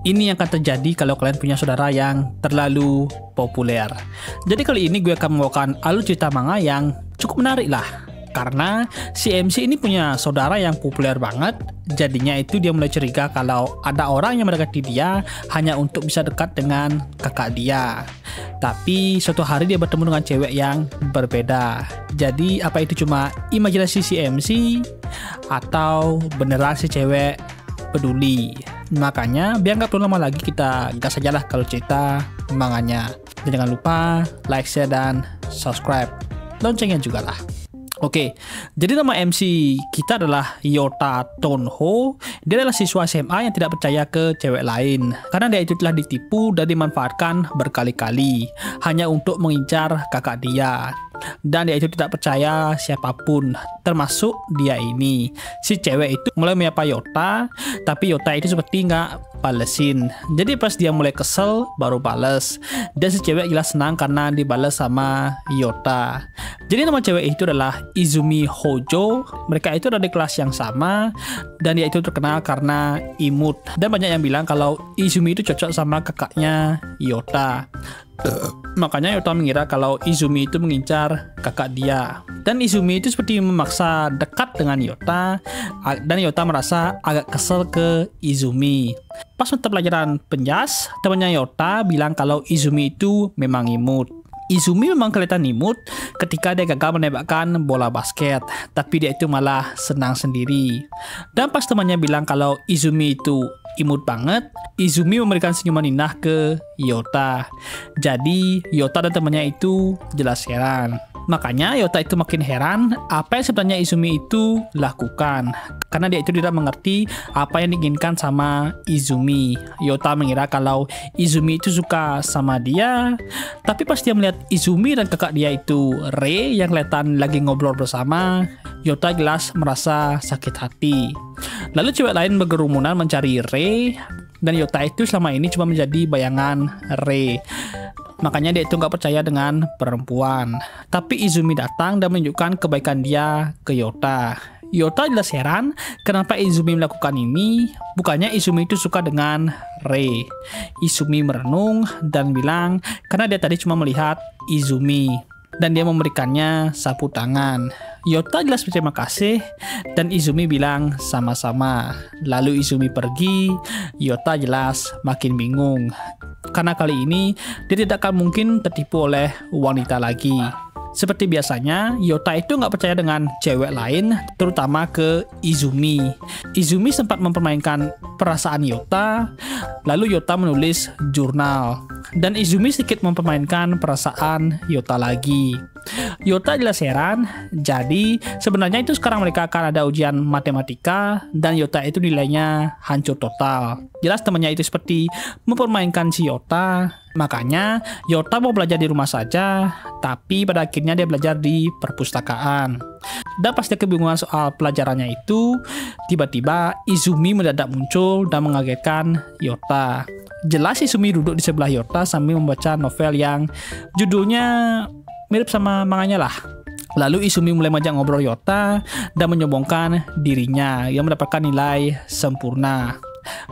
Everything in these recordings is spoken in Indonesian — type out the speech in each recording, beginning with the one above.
Ini yang akan terjadi kalau kalian punya saudara yang terlalu populer. Jadi kali ini gue akan membawakan alur cerita manga yang cukup menarik lah. Karena si MC ini punya saudara yang populer banget. Jadinya itu dia mulai curiga kalau ada orang yang mendekati dia hanya untuk bisa dekat dengan kakak dia. Tapi suatu hari dia bertemu dengan cewek yang berbeda. Jadi apa itu cuma imajinasi si MC atau beneran si cewek peduli? Makanya biar nggak perlu lama lagi, kita gas aja lah kalau cerita manganya. Dan jangan lupa like, share, dan subscribe. Loncengnya juga lah. Oke, jadi nama MC kita adalah Yota Tonho. Dia adalah siswa SMA yang tidak percaya ke cewek lain karena dia itu telah ditipu dan dimanfaatkan berkali-kali hanya untuk mengincar kakak dia. Dan dia itu tidak percaya siapapun, termasuk dia ini. Si cewek itu mulai menyapa Yota, tapi Yota itu seperti nggak balesin. Jadi pas dia mulai kesel, baru bales. Dan si cewek jelas senang karena dibales sama Yota. Jadi nama cewek itu adalah Izumi Hojo. Mereka itu ada di kelas yang sama, dan dia itu terkenal karena imut. Dan banyak yang bilang kalau Izumi itu cocok sama kakaknya Yota. Makanya Yota mengira kalau Izumi itu mengincar kakak dia. Dan Izumi itu seperti memaksa dekat dengan Yota. Dan Yota merasa agak kesel ke Izumi. Pas mata pelajaran penjas, temannya Yota bilang kalau Izumi itu memang imut. Izumi memang kelihatan imut ketika dia gagal menembakkan bola basket, tapi dia itu malah senang sendiri. Dan pas temannya bilang kalau Izumi itu imut banget, Izumi memberikan senyuman indah ke Yota. Jadi Yota dan temannya itu jelas heran. Makanya Yota itu makin heran apa yang sebenarnya Izumi itu lakukan, karena dia itu tidak mengerti apa yang diinginkan sama Izumi. Yota mengira kalau Izumi itu suka sama dia, tapi pas dia melihat Izumi dan kakak dia itu Rei yang kelihatan lagi ngobrol bersama, Yota jelas merasa sakit hati. Lalu cewek lain bergerumunan mencari Rei, dan Yota itu selama ini cuma menjadi bayangan Rei. Makanya dia itu nggak percaya dengan perempuan. Tapi Izumi datang dan menunjukkan kebaikan dia ke Yota. Yota jelas heran kenapa Izumi melakukan ini. Bukannya Izumi itu suka dengan Rei. Izumi merenung dan bilang karena dia tadi cuma melihat Izumi. Dan dia memberikannya sapu tangan. Yota jelas berterima kasih dan Izumi bilang sama-sama. Lalu Izumi pergi. Yota jelas makin bingung karena kali ini dia tidak akan mungkin tertipu oleh wanita lagi. Seperti biasanya, Yota itu nggak percaya dengan cewek lain, terutama ke Izumi. Izumi sempat mempermainkan perasaan Yota, lalu Yota menulis jurnal. Dan Izumi sedikit mempermainkan perasaan Yota lagi. Yota jelas heran, jadi sebenarnya itu sekarang mereka akan ada ujian matematika, dan Yota itu nilainya hancur total. Jelas temannya itu seperti mempermainkan si Yota. Makanya Yota mau belajar di rumah saja, tapi pada akhirnya dia belajar di perpustakaan. Dan pas dia kebingungan soal pelajarannya itu, tiba-tiba Izumi mendadak muncul dan mengagetkan Yota. Jelas Izumi duduk di sebelah Yota sambil membaca novel yang judulnya mirip sama manganya lah. Lalu Izumi mulai mengajak ngobrol Yota dan menyombongkan dirinya yang mendapatkan nilai sempurna.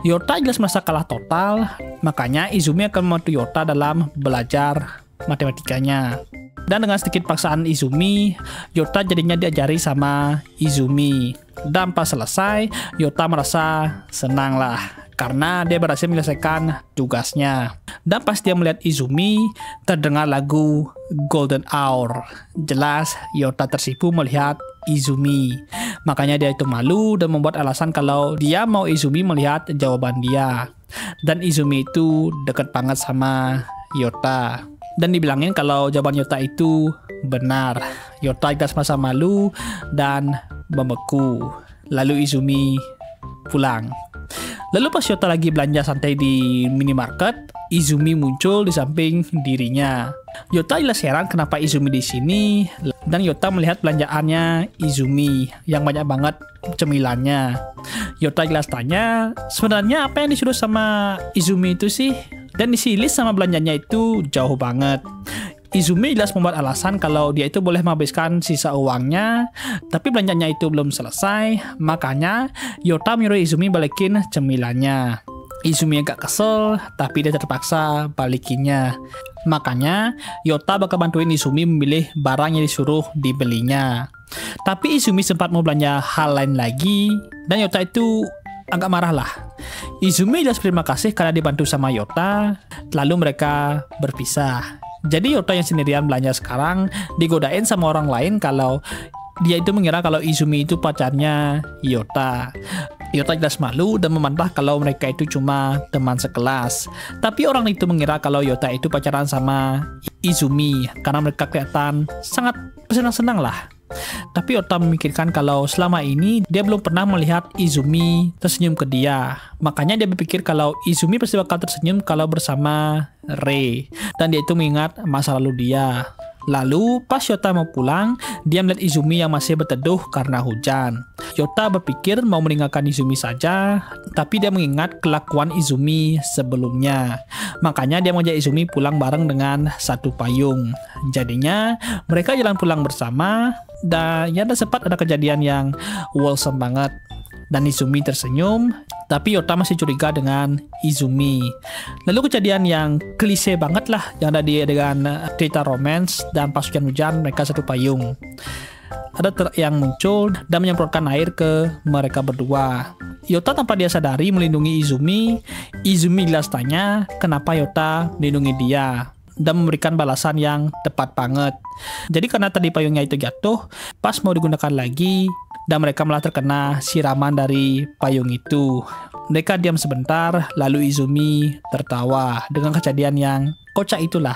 Yota jelas merasa kalah total, makanya Izumi akan membantu Yota dalam belajar matematikanya. Dan dengan sedikit paksaan Izumi, Yota jadinya diajari sama Izumi. Dan pas selesai, Yota merasa senang lah karena dia berhasil menyelesaikan tugasnya. Dan pas dia melihat Izumi, terdengar lagu Golden Hour. Jelas Yota tersipu melihat Izumi. Makanya dia itu malu dan membuat alasan kalau dia mau Izumi melihat jawaban dia. Dan Izumi itu dekat banget sama Yota. Dan dibilangin kalau jawaban Yota itu benar. Yota jelas merasa malu dan membeku. Lalu Izumi pulang. Lalu pas Yota lagi belanja santai di minimarket, Izumi muncul di samping dirinya. Yota jelas heran kenapa Izumi di sini, dan Yota melihat belanjaannya Izumi yang banyak banget cemilannya. Yota jelas tanya, sebenarnya apa yang disuruh sama Izumi itu sih? Dan isi list sama belanjanya itu jauh banget. Izumi jelas membuat alasan kalau dia itu boleh menghabiskan sisa uangnya, tapi belanjanya itu belum selesai, makanya Yota menyuruh Izumi balikin cemilannya. Izumi agak kesel, tapi dia terpaksa balikinnya. Makanya, Yota bakal bantuin Izumi memilih barang yang disuruh dibelinya. Tapi Izumi sempat mau belanja hal lain lagi, dan Yota itu agak marah lah. Izumi jelas berterima kasih karena dibantu sama Yota, lalu mereka berpisah. Jadi Yota yang sendirian belanja sekarang digodain sama orang lain kalau dia itu mengira kalau Izumi itu pacarnya Yota. Yota jelas malu dan membantah kalau mereka itu cuma teman sekelas. Tapi orang itu mengira kalau Yota itu pacaran sama Izumi karena mereka kelihatan sangat bersenang-senang lah. Tapi Yota memikirkan kalau selama ini dia belum pernah melihat Izumi tersenyum ke dia. Makanya dia berpikir kalau Izumi pasti bakal tersenyum kalau bersama Rei. Dan dia itu mengingat masa lalu dia. Lalu pas Yota mau pulang, dia melihat Izumi yang masih berteduh karena hujan. Yota berpikir mau meninggalkan Izumi saja, tapi dia mengingat kelakuan Izumi sebelumnya. Makanya dia mengajak Izumi pulang bareng dengan satu payung. Jadinya mereka jalan pulang bersama, dan ya sempat ada kejadian yang wholesome banget. Dan Izumi tersenyum, tapi Yota masih curiga dengan Izumi. Lalu kejadian yang klise banget lah yang ada di adegan cerita romance, dan pas hujan-hujan mereka satu payung. Ada truk yang muncul dan menyemprotkan air ke mereka berdua. Yota tanpa dia sadari melindungi Izumi. Izumi jelas tanya kenapa Yota melindungi dia, dan memberikan balasan yang tepat banget. Jadi karena tadi payungnya itu jatuh, pas mau digunakan lagi, dan mereka malah terkena siraman dari payung itu. Mereka diam sebentar, lalu Izumi tertawa dengan kejadian yang kocak itulah.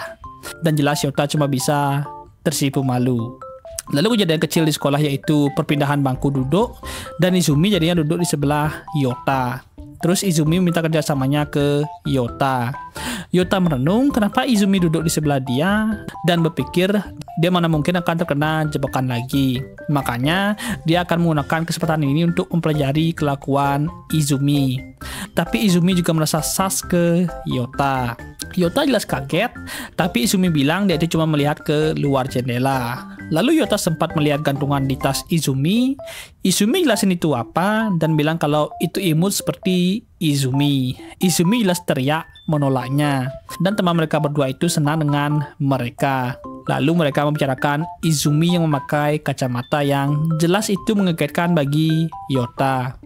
Dan jelas Yota cuma bisa tersipu malu. Lalu kejadian kecil di sekolah yaitu perpindahan bangku duduk, dan Izumi jadinya duduk di sebelah Yota. Terus Izumi minta kerjasamanya ke Yota. Yota merenung kenapa Izumi duduk di sebelah dia dan berpikir dia mana mungkin akan terkena jebakan lagi. Makanya dia akan menggunakan kesempatan ini untuk mempelajari kelakuan Izumi. Tapi Izumi juga merasa sas ke Yota. Yota jelas kaget, tapi Izumi bilang dia itu cuma melihat ke luar jendela. Lalu Yota sempat melihat gantungan di tas Izumi. Izumi jelasin itu apa dan bilang kalau itu imut seperti Izumi. Izumi jelas teriak menolaknya. Dan teman mereka berdua itu senang dengan mereka. Lalu mereka membicarakan Izumi yang memakai kacamata yang jelas itu mengagetkan bagi Yota.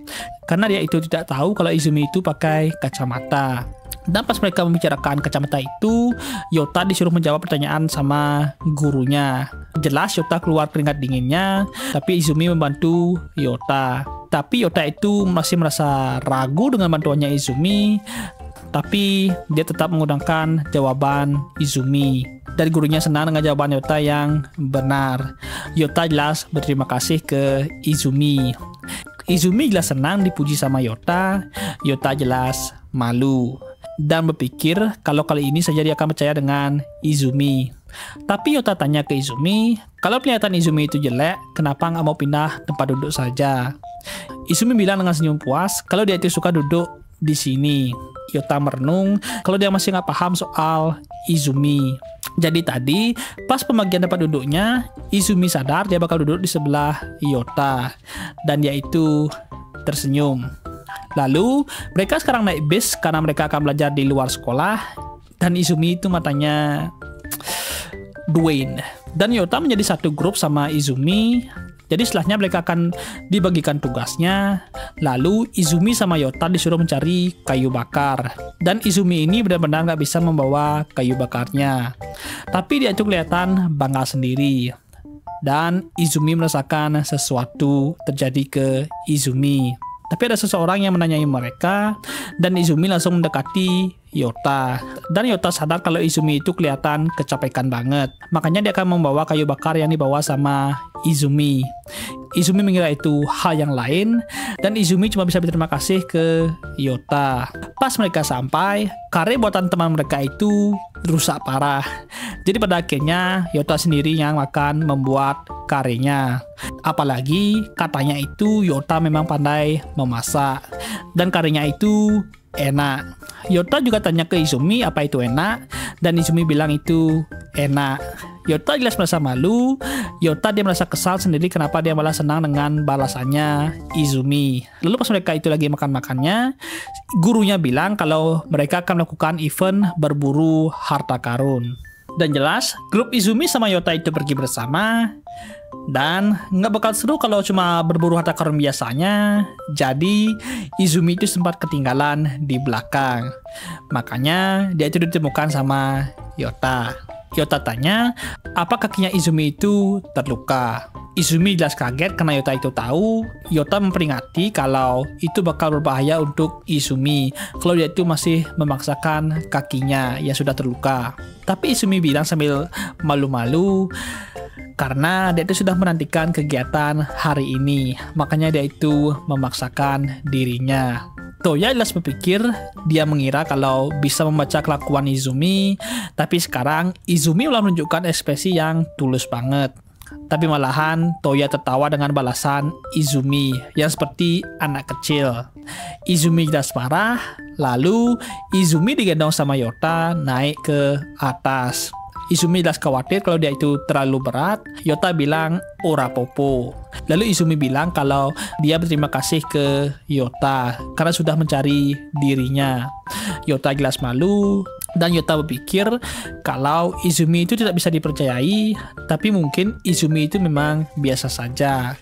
Karena dia itu tidak tahu kalau Izumi itu pakai kacamata. Dan pas mereka membicarakan kacamata itu, Yota disuruh menjawab pertanyaan sama gurunya. Jelas Yota keluar keringat dinginnya, tapi Izumi membantu Yota. Tapi Yota itu masih merasa ragu dengan bantuannya Izumi, tapi dia tetap menggunakan jawaban Izumi. Dan gurunya senang dengan jawaban Yota yang benar. Yota jelas berterima kasih ke Izumi. Izumi jelas senang dipuji sama Yota. Yota jelas malu dan berpikir kalau kali ini saja dia akan percaya dengan Izumi. Tapi Yota tanya ke Izumi, kalau penglihatan Izumi itu jelek, kenapa nggak mau pindah tempat duduk saja? Izumi bilang dengan senyum puas kalau dia itu suka duduk di sini. Yota merenung kalau dia masih nggak paham soal Izumi. Jadi tadi pas pembagian tempat duduknya, Izumi sadar dia bakal duduk di sebelah Yota, dan dia itu tersenyum. Lalu mereka sekarang naik bis karena mereka akan belajar di luar sekolah, dan Izumi itu matanya Dwayne. Dan Yota menjadi satu grup sama Izumi. Jadi setelahnya mereka akan dibagikan tugasnya. Lalu Izumi sama Yota disuruh mencari kayu bakar. Dan Izumi ini benar-benar nggak bisa membawa kayu bakarnya. Tapi dia itu kelihatan bangga sendiri. Dan Izumi merasakan sesuatu terjadi ke Izumi. Tapi ada seseorang yang menanyai mereka, dan Izumi langsung mendekati Yota. Dan Yota sadar kalau Izumi itu kelihatan kecapekan banget. Makanya dia akan membawa kayu bakar yang dibawa sama Izumi. Izumi mengira itu hal yang lain, dan Izumi cuma bisa berterima kasih ke Yota. Pas mereka sampai, kare buatan teman mereka itu rusak parah. Jadi pada akhirnya Yota sendiri yang akan membuat karenya. Apalagi katanya itu Yota memang pandai memasak, dan karenya itu enak. Yota juga tanya ke Izumi apa itu enak, dan Izumi bilang itu enak. Yota jelas merasa malu. Yota dia merasa kesal sendiri kenapa dia malah senang dengan balasannya Izumi. Lalu pas mereka itu lagi makan-makannya, gurunya bilang kalau mereka akan melakukan event berburu harta karun. Dan jelas grup Izumi sama Yota itu pergi bersama. Dan nggak bakal seru kalau cuma berburu harta karun biasanya. Jadi Izumi itu sempat ketinggalan di belakang. Makanya dia itu ditemukan sama Yota. Yota tanya, apa kakinya Izumi itu terluka? Izumi jelas kaget karena Yota itu tahu. Yota memperingati kalau itu bakal berbahaya untuk Izumi kalau dia itu masih memaksakan kakinya yang sudah terluka. Tapi Izumi bilang sambil malu-malu karena dia itu sudah menantikan kegiatan hari ini. Makanya dia itu memaksakan dirinya. Toya jelas berpikir, dia mengira kalau bisa membaca kelakuan Izumi, tapi sekarang Izumi malah menunjukkan ekspresi yang tulus banget. Tapi malahan Toya tertawa dengan balasan Izumi yang seperti anak kecil. Izumi jelas marah, lalu Izumi digendong sama Yota naik ke atas. Izumi jelas khawatir kalau dia itu terlalu berat. Yota bilang ora popo. Lalu Izumi bilang kalau dia berterima kasih ke Yota karena sudah mencari dirinya. Yota jelas malu dan Yota berpikir kalau Izumi itu tidak bisa dipercayai, tapi mungkin Izumi itu memang biasa saja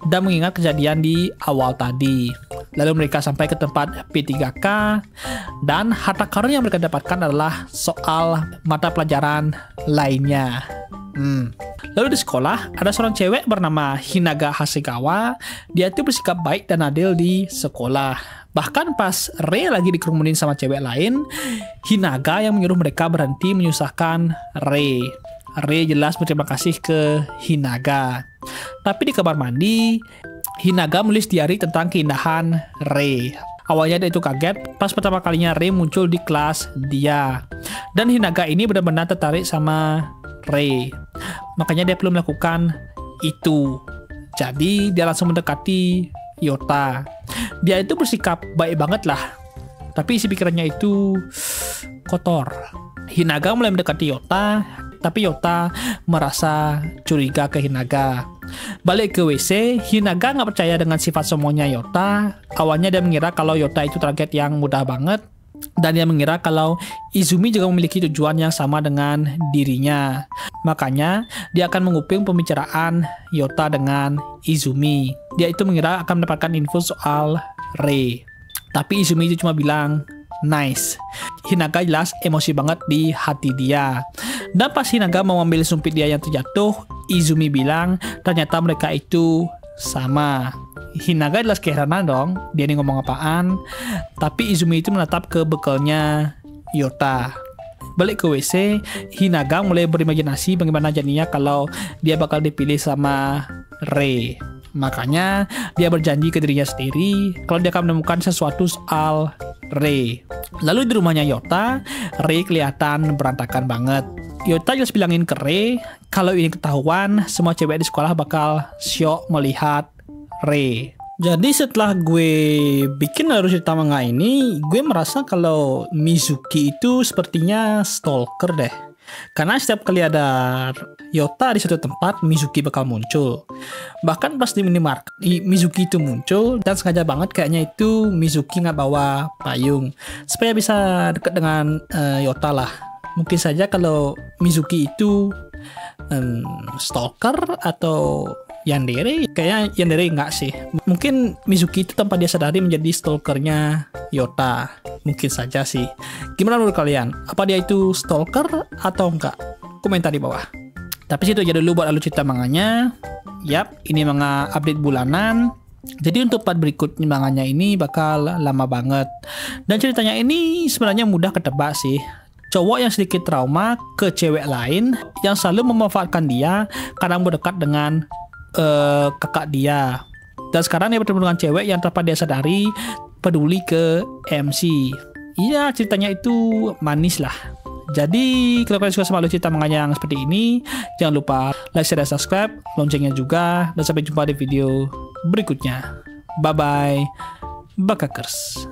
dan mengingat kejadian di awal tadi. Lalu mereka sampai ke tempat P3K dan harta karun yang mereka dapatkan adalah soal mata pelajaran lainnya. Lalu di sekolah ada seorang cewek bernama Hinaga Hasegawa. Dia itu bersikap baik dan adil di sekolah. Bahkan pas Rei lagi dikerumunin sama cewek lain, Hinaga yang menyuruh mereka berhenti menyusahkan Rei. Rei jelas berterima kasih ke Hinaga. Tapi di kamar mandi, Hinaga menulis diari tentang keindahan Rei. Awalnya dia itu kaget pas pertama kalinya Rei muncul di kelas dia. Dan Hinaga ini benar-benar tertarik sama Rei. Makanya dia perlu melakukan itu. Jadi dia langsung mendekati Yota. Dia itu bersikap baik banget lah. Tapi isi pikirannya itu kotor. Hinaga mulai mendekati Yota, tapi Yota merasa curiga ke Hinaga. Balik ke WC, Hinaga nggak percaya dengan sifat sombongnya Yota. Awalnya dia mengira kalau Yota itu target yang mudah banget. Dan dia mengira kalau Izumi juga memiliki tujuan yang sama dengan dirinya. Makanya dia akan menguping pembicaraan Yota dengan Izumi. Dia itu mengira akan mendapatkan info soal Rei. Tapi Izumi itu cuma bilang nice. Hinaga jelas emosi banget di hati dia. Dan pas Hinaga mau ambil sumpit dia yang terjatuh, Izumi bilang ternyata mereka itu sama. Hinaga jelas keheranan dong, dia ini ngomong apaan. Tapi Izumi itu menatap ke bekalnya Yota. Balik ke WC, Hinaga mulai berimajinasi bagaimana jadinya kalau dia bakal dipilih sama Rei. Makanya dia berjanji ke dirinya sendiri kalau dia akan menemukan sesuatu soal Rei. Lalu di rumahnya Yota, Rei kelihatan berantakan banget. Yota jelas bilangin ke Rei kalau ini ketahuan, semua cewek di sekolah bakal syok melihat Rei. Jadi setelah gue bikin alur cerita manga ini, gue merasa kalau Mizuki itu sepertinya stalker deh. Karena setiap kali ada Yota di suatu tempat, Mizuki bakal muncul. Bahkan pas di minimarket, Mizuki itu muncul dan sengaja banget kayaknya itu Mizuki nggak bawa payung supaya bisa deket dengan Yota lah. Mungkin saja kalau Mizuki itu stalker atau yandere, kayaknya yandere enggak sih. Mungkin Mizuki itu tanpa dia sadari menjadi stalkernya Yota. Mungkin saja sih. Gimana menurut kalian? Apa dia itu stalker atau enggak? Komentar di bawah. Tapi situ aja dulu buat alur cerita manganya. Yap, ini manga update bulanan. Jadi untuk part berikutnya manganya ini bakal lama banget. Dan ceritanya ini sebenarnya mudah ketebak sih. Cowok yang sedikit trauma ke cewek lain yang selalu memanfaatkan dia, kadang berdekat dengan kakak dia. Dan sekarang dia bertemu dengan cewek yang tanpa dia sadari peduli ke MC. Iya, ceritanya itu manis lah. Jadi kalau kalian suka sama alur cerita manga yang seperti ini, jangan lupa like, share, dan subscribe, loncengnya juga. Dan sampai jumpa di video berikutnya. Bye bye, Bakakers.